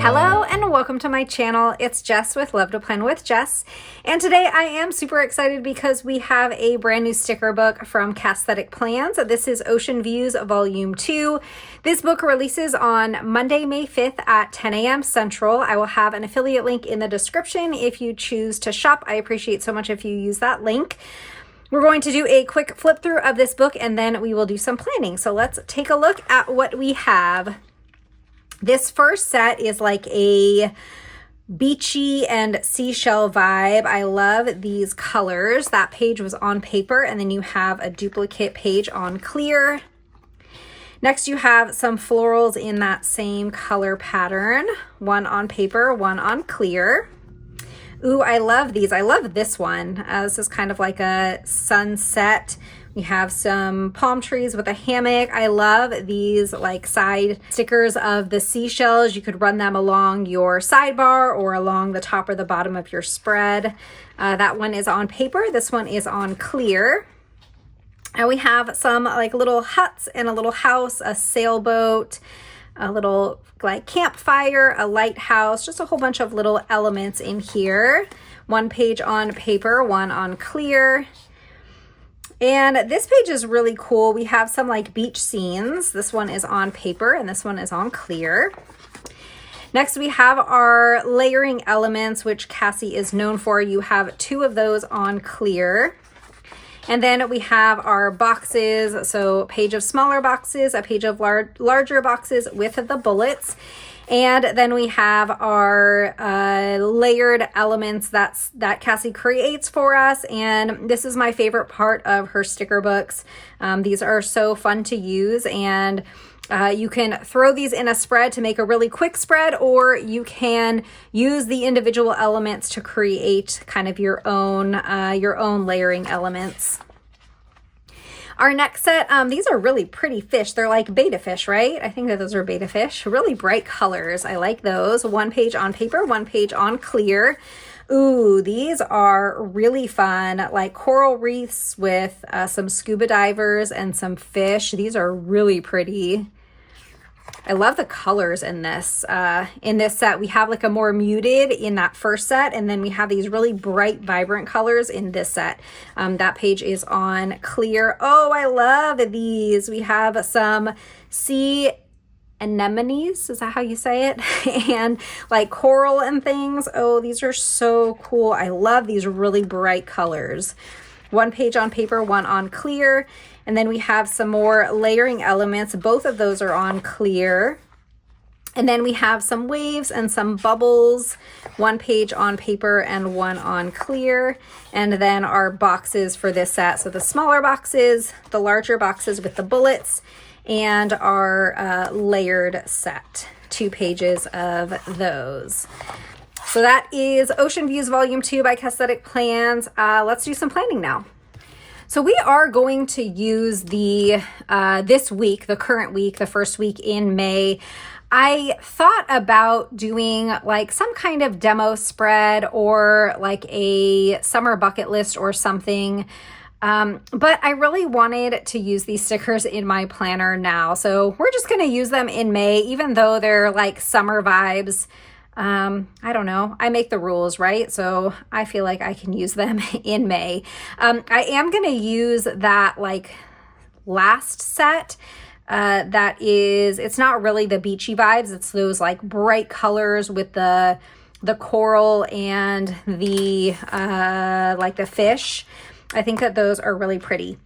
Hello and welcome to my channel. It's Jess with Love to Plan with Jess, and today I am super excited because we have a brand new sticker book from Cassthetic Plans. This is Ocean Views Volume 2. This book releases on Monday, May 5th at 10 a.m. Central. I will have an affiliate link in the description if you choose to shop. I appreciate so much if you use that link. We're going to do a quick flip through of this book and then we will do some planning. So let's take a look at what we have. This first set is like a beachy and seashell vibe. I love these colors. That page was on paper, and then you have a duplicate page on clear. Next, you have some florals in that same color pattern. One on paper, one on clear. Ooh, I love these. I love this one. This is kind of like a sunset. We have some palm trees with a hammock. I love these like side stickers of the seashells. You could run them along your sidebar or along the top or the bottom of your spread. That one is on paper. This one is on clear. And we have some like little huts and a little house, a sailboat, a little like campfire, a lighthouse, just a whole bunch of little elements in here. One page on paper, one on clear. And this page is really cool. We have some like beach scenes. This one is on paper and this one is on clear. Next, we have our layering elements, which Cassie is known for. You have two of those on clear. And then we have our boxes. So a page of smaller boxes, a page of larger boxes with the bullets. And then we have our layered elements that Cassie creates for us. And this is my favorite part of her sticker books. These are so fun to use, and you can throw these in a spread to make a really quick spread, or you can use the individual elements to create kind of your own layering elements. Our next set, these are really pretty fish. They're like betta fish, right? I think that those are betta fish. Really bright colors. I like those. One page on paper, one page on clear. Ooh, these are really fun, like coral reefs with some scuba divers and some fish. These are really pretty. I love the colors in this. In this set, we have like a more muted in that first set, and then we have these really bright, vibrant colors in this set. That page is on clear. Oh, I love these. We have some sea anemones, is that how you say it? And like coral and things. Oh, these are so cool. I love these really bright colors. One page on paper, one on clear. And then we have some more layering elements. Both of those are on clear. And then we have some waves and some bubbles. One page on paper and one on clear. And then our boxes for this set. So the smaller boxes, the larger boxes with the bullets, and our layered set. 2 pages of those. So that is Ocean Views Volume 2 by Cassthetic Plans. Let's do some planning now. So we are going to use this week, the current week, the first week in May. I thought about doing like some kind of demo spread or like a summer bucket list or something. But I really wanted to use these stickers in my planner now. So we're just going to use them in May, even though they're like summer vibes. I don't know. I make the rules, right? So I feel like I can use them in May. I am going to use that like last set. It's not really the beachy vibes. It's those like bright colors with the coral and the like the fish. I think that those are really pretty.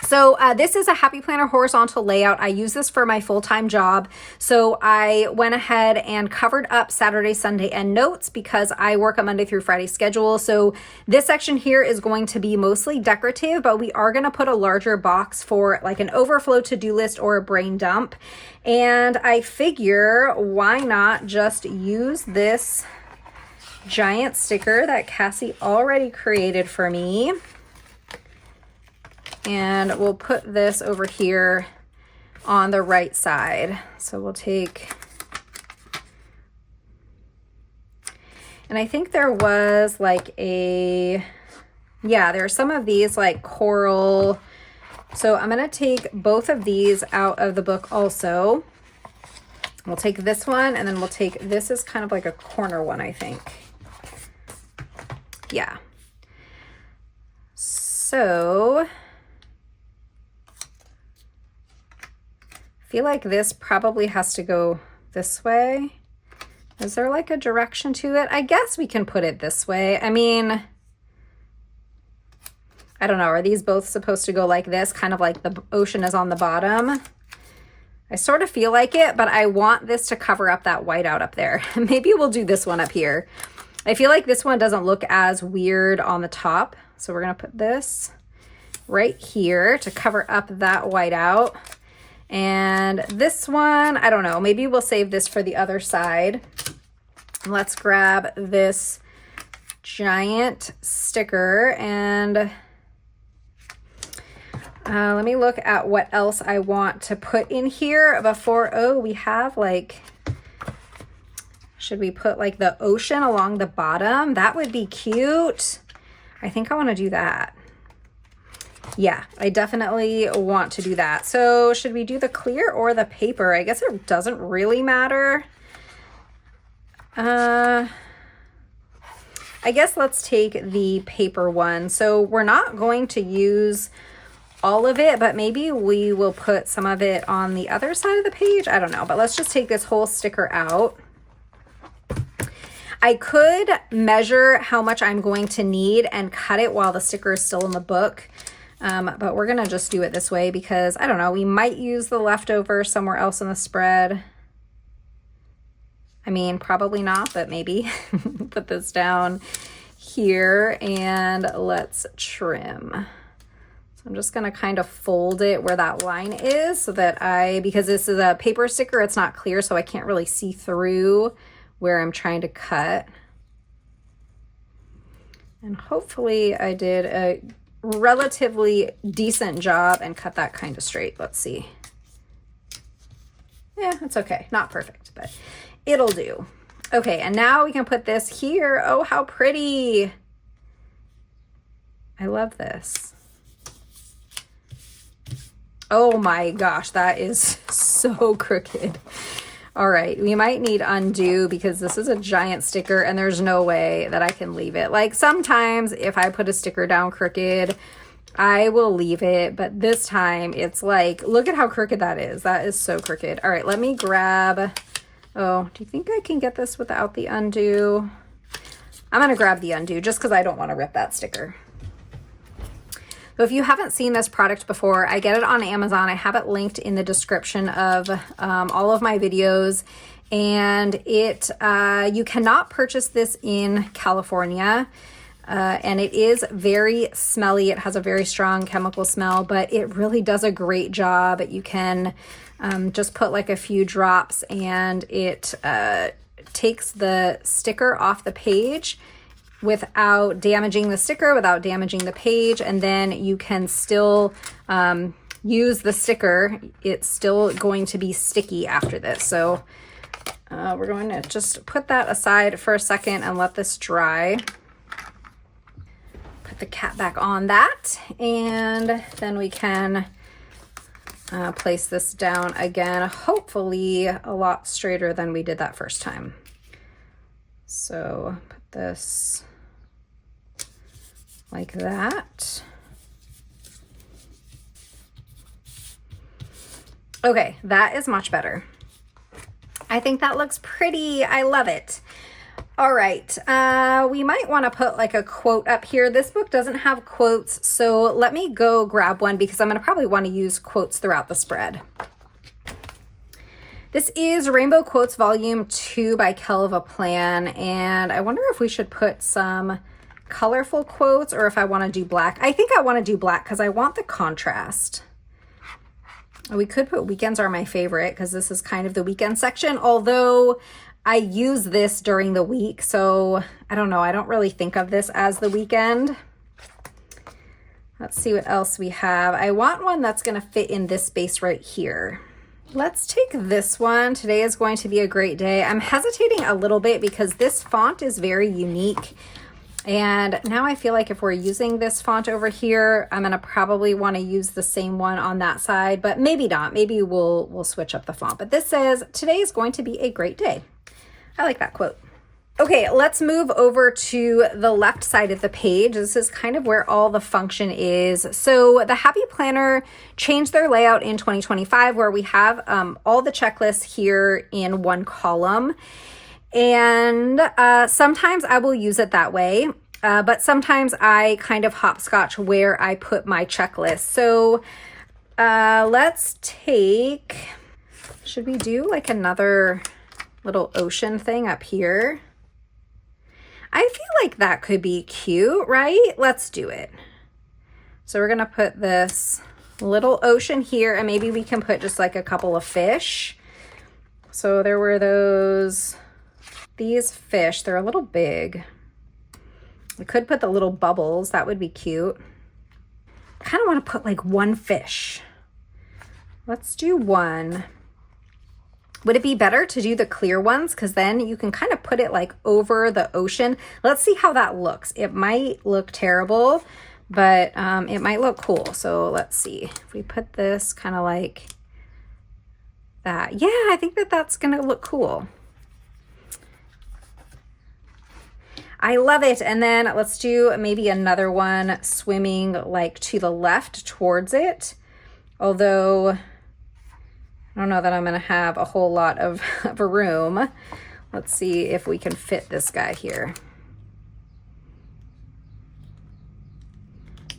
So this is a Happy Planner horizontal layout. I use this for my full-time job. So I went ahead and covered up Saturday, Sunday, and notes because I work a Monday through Friday schedule. So this section here is going to be mostly decorative, but we are going to put a larger box for like an overflow to-do list or a brain dump. And I figure why not just use this giant sticker that Cassie already created for me. And we'll put this over here on the right side. So we'll take, and I think there was like there are some of these like coral. So I'm going to take both of these out of the book also. We'll take this one, and then we'll take, this is kind of like a corner one, I think. Yeah. So I feel like this probably has to go this way. Is there like a direction to it? I guess we can put it this way. I mean, I don't know. Are these both supposed to go like this? Kind of like the ocean is on the bottom. I sort of feel like it, but I want this to cover up that whiteout up there. Maybe we'll do this one up here. I feel like this one doesn't look as weird on the top. So we're gonna put this right here to cover up that whiteout. And this one, I don't know, maybe we'll save this for the other side. Let's grab this giant sticker and let me look at what else I want to put in here before, oh, we have like, should we put like the ocean along the bottom? That would be cute. I think I want to do that. Yeah, I definitely want to do that. So should we do the clear or the paper? I guess it doesn't really matter. I guess let's take the paper one. So we're not going to use all of it, but maybe we will put some of it on the other side of the page. I don't know, but let's just take this whole sticker out. I could measure how much I'm going to need and cut it while the sticker is still in the book. But we're gonna just do it this way because I don't know, we might use the leftover somewhere else in the spread. I mean, probably not, but maybe. Put this down here and let's trim. So I'm just gonna kind of fold it where that line is so that because this is a paper sticker, it's not clear, so I can't really see through where I'm trying to cut. And hopefully I did a relatively decent job and cut that kind of straight. Let's see. Yeah, it's okay. Not perfect, but it'll do. Okay, and now we can put this here. Oh, how pretty. I love this. Oh my gosh, that is so crooked. All right, we might need undo because this is a giant sticker and there's no way that I can leave it. Like sometimes if I put a sticker down crooked, I will leave it, but this time it's like, look at how crooked that is. That is so crooked. All right, let me grab, oh, do you think I can get this without the undo? I'm gonna grab the undo just because I don't want to rip that sticker. So if you haven't seen this product before, I get it on Amazon. I have it linked in the description of all of my videos. And you cannot purchase this in California. And it is very smelly. It has a very strong chemical smell, but it really does a great job. You can just put like a few drops and it takes the sticker off the page without damaging the sticker, without damaging the page, and then you can still use the sticker. It's still going to be sticky after this. So we're going to just put that aside for a second and let this dry. Put the cap back on that, and then we can place this down again, hopefully a lot straighter than we did that first time. So put this like that. Okay, that is much better. I think that looks pretty. I love it. All right, we might want to put like a quote up here. This book doesn't have quotes, so let me go grab one because I'm going to probably want to use quotes throughout the spread. This is Rainbow Quotes Volume 2 by Cassthetic Plans, and I wonder if we should put some colorful quotes or if I want to do black. I think I want to do black because I want the contrast. We could put weekends are my favorite because this is kind of the weekend section, although I use this during the week, so I don't know. I don't really think of this as the weekend. Let's see what else we have. I want one that's going to fit in this space right here. Let's take this one. Today is going to be a great day. I'm hesitating a little bit because this font is very unique. And now I feel like if we're using this font over here, I'm gonna probably want to use the same one on that side, but maybe not. Maybe we'll switch up the font. But this says, today is going to be a great day. I like that quote. Okay, let's move over to the left side of the page. This is kind of where all the function is. So the Happy Planner changed their layout in 2025 where we have all the checklists here in one column. And sometimes I will use it that way, but sometimes I kind of hopscotch where I put my checklist. So let's take, should we do like another little ocean thing up here? I feel like that could be cute, right? Let's do it. So we're gonna put this little ocean here, and maybe we can put just like a couple of fish. So there were these fish, they're a little big. We could put the little bubbles, that would be cute. I kind of want to put like one fish. Let's do one. Would it be better to do the clear ones? Because then you can kind of put it like over the ocean. Let's see how that looks. It might look terrible, but it might look cool. So let's see. If we put this kind of like that. Yeah, I think that's going to look cool. I love it. And then let's do maybe another one swimming like to the left towards it. Although I don't know that I'm going to have a whole lot of room. Let's see if we can fit this guy here.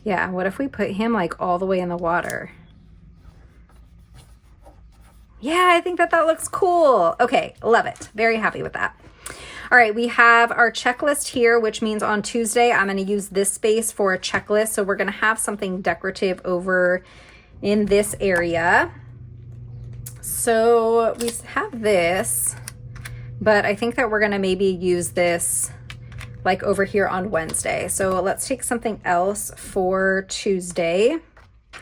Yeah, what if we put him like all the way in the water? Yeah, I think that looks cool. Okay, love it. Very happy with that. All right, we have our checklist here, which means on Tuesday, I'm going to use this space for a checklist. So we're going to have something decorative over in this area. So we have this, but I think that we're going to maybe use this like over here on Wednesday. So let's take something else for Tuesday.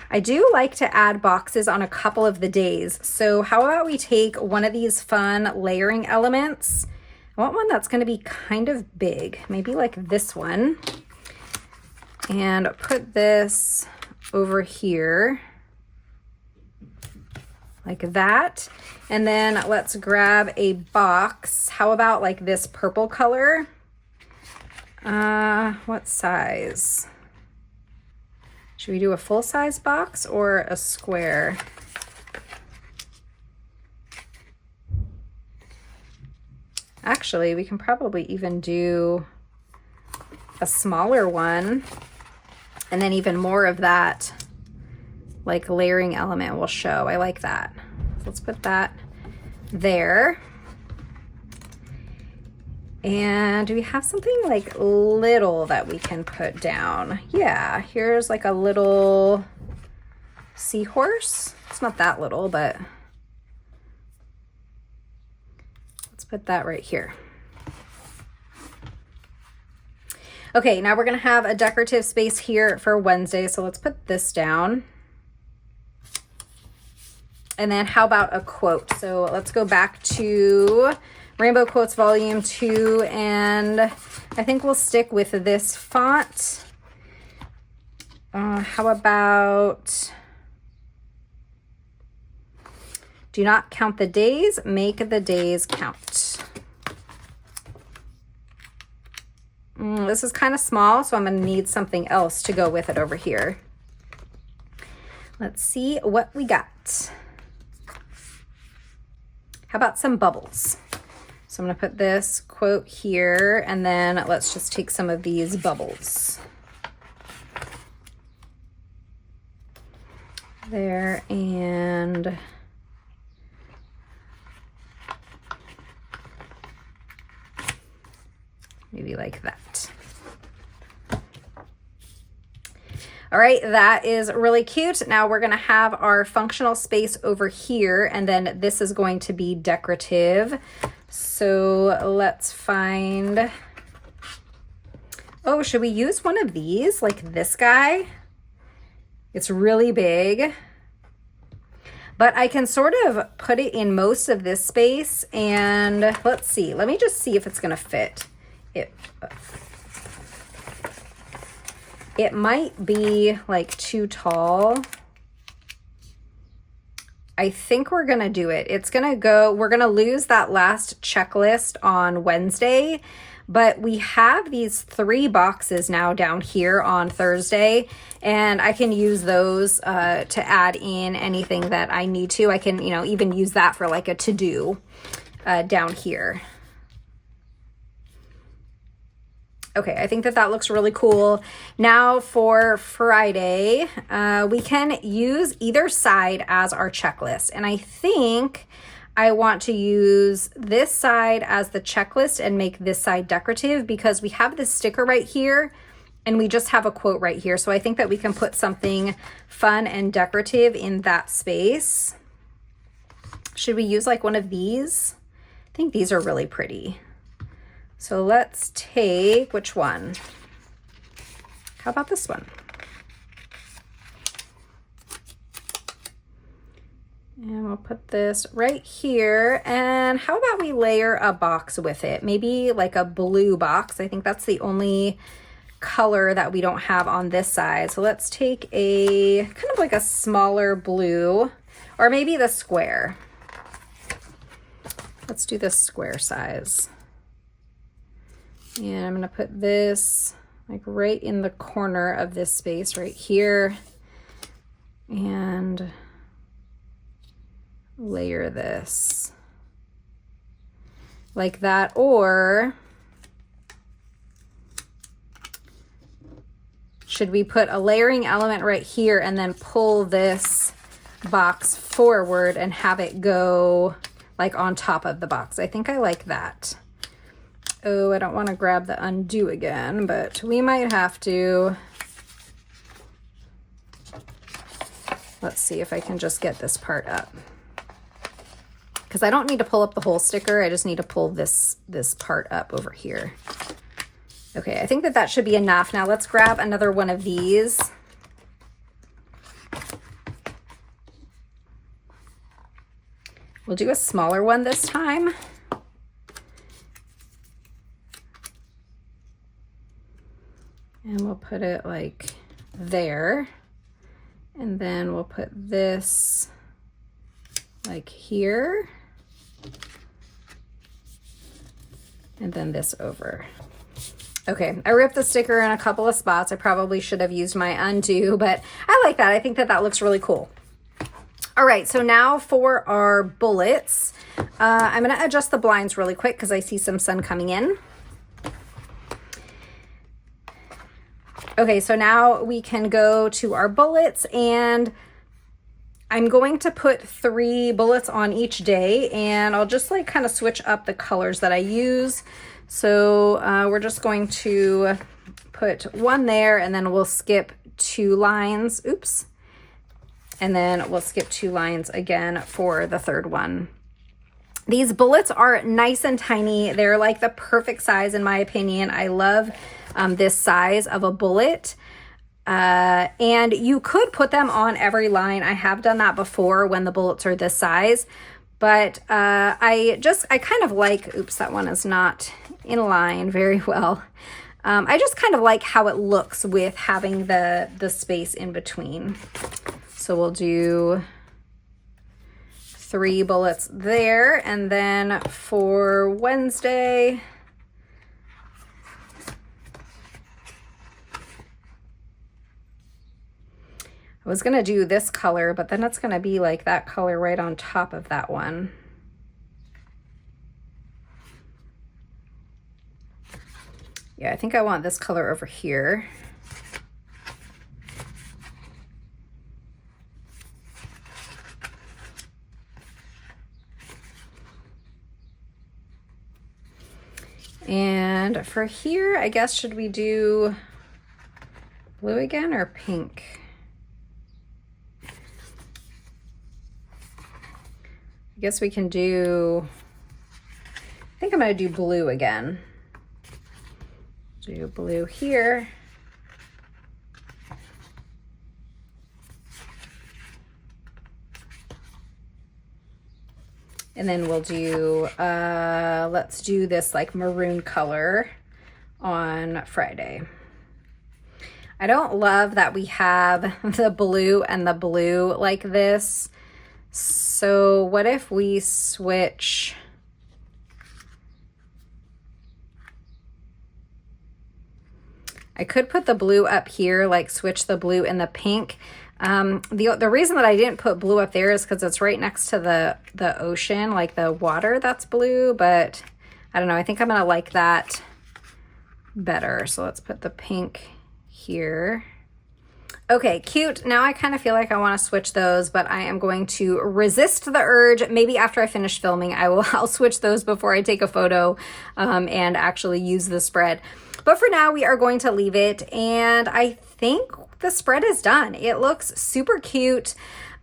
I do like to add boxes on a couple of the days. So how about we take one of these fun layering elements? I want one that's going to be kind of big, maybe like this one, and put this over here like that. And then let's grab a box. How about like this purple color? What size? Should we do a full-size box or a square? Actually, we can probably even do a smaller one, and then even more of that like layering element will show. I like that. So let's put that there. And do we have something like little that we can put down? Yeah, here's like a little seahorse. It's not that little, but let's put that right here. Okay, now we're gonna have a decorative space here for Wednesday. So let's put this down. And then how about a quote? So let's go back to Rainbow Quotes Volume 2, and I think we'll stick with this font. How about, do not count the days, make the days count. This is kind of small, so I'm going to need something else to go with it over here. Let's see what we got. How about some bubbles? So I'm going to put this quote here, and then let's just take some of these bubbles. There, and maybe like that. All right, that is really cute. Now we're gonna have our functional space over here, and then this is going to be decorative. So let's find, oh, should we use one of these, like this guy? It's really big, but I can sort of put it in most of this space, and let's see, let me just see if it's gonna fit. it might be like too tall. I think we're gonna do it. We're gonna lose that last checklist on Wednesday, but we have these 3 boxes now down here on Thursday, and I can use those to add in anything that I need to. I can, even use that for like a to-do down here. Okay, I think that looks really cool. Now for Friday, we can use either side as our checklist. And I think I want to use this side as the checklist and make this side decorative because we have this sticker right here and we just have a quote right here. So I think that we can put something fun and decorative in that space. Should we use like one of these? I think these are really pretty. So let's take, which one? How about this one? And we'll put this right here. And how about we layer a box with it? Maybe like a blue box. I think that's the only color that we don't have on this side. So let's take a kind of like a smaller blue, or maybe the square. Let's do this square size. And I'm going to put this like right in the corner of this space right here and layer this like that. Or should we put a layering element right here and then pull this box forward and have it go like on top of the box? I think I like that. Oh, I don't want to grab the undo again, but we might have to. Let's see if I can just get this part up. Because I don't need to pull up the whole sticker. I just need to pull this part up over here. Okay, I think that should be enough. Now let's grab another one of these. We'll do a smaller one this time. And we'll put it like there. And then we'll put this like here. And then this over. Okay, I ripped the sticker in a couple of spots. I probably should have used my undo, but I like that. I think that looks really cool. All right, so now for our bullets. I'm gonna adjust the blinds really quick because I see some sun coming in. Okay, so now we can go to our bullets, and I'm going to put 3 bullets on each day, and I'll just like kind of switch up the colors that I use. So we're just going to put 1 there, and then we'll skip 2 lines. Oops. And then we'll skip 2 lines again for the 3rd one. These bullets are nice and tiny. They're like the perfect size in my opinion. I love this size of a bullet. And you could put them on every line. I have done that before when the bullets are this size. But I kind of like, oops, that one is not in line very well. I just kind of like how it looks with having the space in between. So we'll do 3 bullets there, and then for Wednesday, I was gonna do this color, but then it's gonna be like that color right on top of that one. Yeah, I think I want this color over here. And for here, I guess, should we do blue again or pink? I guess we can do, I think I'm gonna do blue again. Do blue here. And then we'll do, let's do this like maroon color on Friday. I don't love that we have the blue and the blue like this. So what if we switch? I could put the blue up here, like switch the blue and the pink. The reason that I didn't put blue up there is because it's right next to the ocean, like the water that's blue, but I don't know. I think I'm gonna like that better. So let's put the pink here. Okay, cute. Now I kind of feel like I want to switch those, but I am going to resist the urge. Maybe after I finish filming, I'll switch those before I take a photo and actually use the spread. But for now, we are going to leave it, and I think the spread is done. It looks super cute.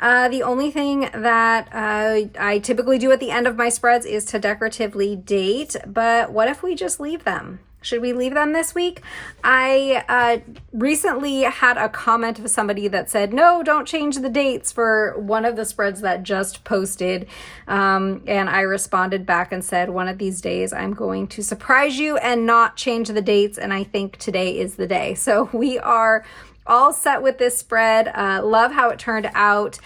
The only thing that I typically do at the end of my spreads is to decoratively date, but what if we just leave them? Should we leave them this week? I recently had a comment of somebody that said, no, don't change the dates for one of the spreads that just posted. And I responded back and said, one of these days I'm going to surprise you and not change the dates. And I think today is the day. So we are all set with this spread. Love how it turned out.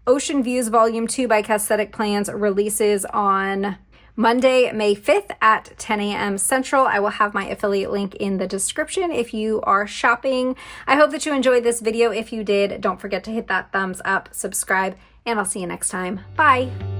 Ocean Views Volume 2 by Cassthetic Plans releases on Monday, May 5th at 10 a.m. Central. I will have my affiliate link in the description if you are shopping. I hope that you enjoyed this video. If you did, don't forget to hit that thumbs up, subscribe, and I'll see you next time. Bye.